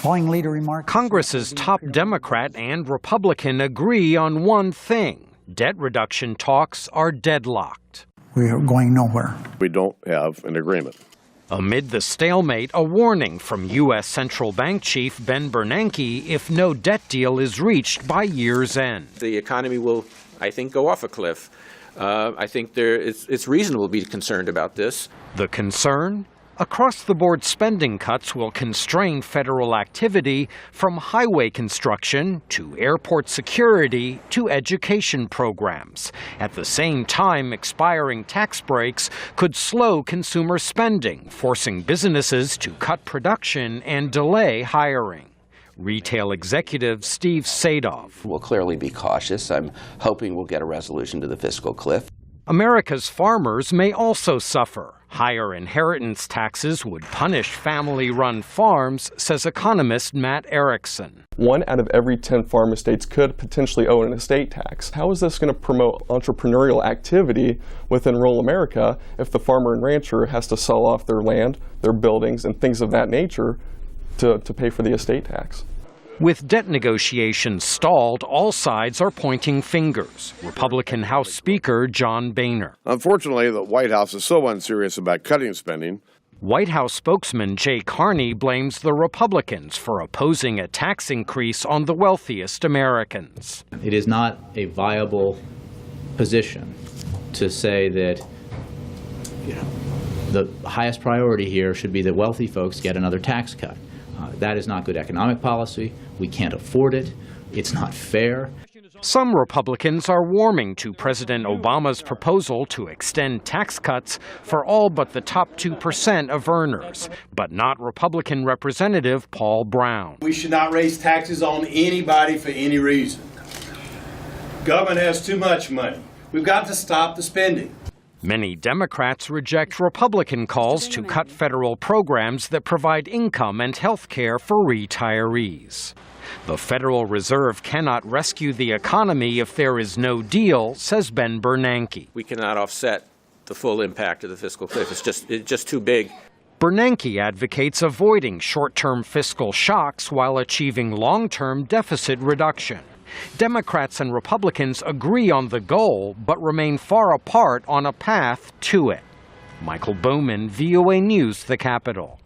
Calling leader remarks. Congress's top Democrat and Republican agree on one thing. Debt reduction talks are deadlocked. We are going nowhere. We don't have an agreement. Amid the stalemate, a warning from U.S. Central Bank Chief Ben Bernanke if no debt deal is reached by year's end. The economy will, I think, go off a cliff. I think it's reasonable to be concerned about this. The concern? Across-the-board spending cuts will constrain federal activity from highway construction to airport security to education programs. At the same time, expiring tax breaks could slow consumer spending, forcing businesses to cut production and delay hiring. Retail executive Steve Sadoff. We'll clearly be cautious. I'm hoping we'll get a resolution to the fiscal cliff. America's farmers may also suffer. Higher inheritance taxes would punish family-run farms, says economist Matt Erickson. 1 out of every 10 farm estates could potentially owe an estate tax. How is this going to promote entrepreneurial activity within rural America if the farmer and rancher has to sell off their land, their buildings, and things of that nature to pay for the estate tax? With debt negotiations stalled, all sides are pointing fingers. Republican House Speaker John Boehner. Unfortunately, the White House is so unserious about cutting spending. White House spokesman Jay Carney blames the Republicans for opposing a tax increase on the wealthiest Americans. It is not a viable position to say that, the highest priority here should be that wealthy folks get another tax cut. That is not good economic policy. We can't afford it. It's not fair. Some Republicans are warming to President Obama's proposal to extend tax cuts for all but the top 2% of earners, but not Republican Representative Paul Brown. We should not raise taxes on anybody for any reason. Government has too much money. We've got to stop the spending. Many Democrats reject Republican calls to cut federal programs that provide income and health care for retirees. The Federal Reserve cannot rescue the economy if there is no deal, says Ben Bernanke. We cannot offset the full impact of the fiscal cliff. It's just too big. Bernanke advocates avoiding short-term fiscal shocks while achieving long-term deficit reduction. Democrats and Republicans agree on the goal, but remain far apart on a path to it. Michael Bowman, VOA News, the Capitol.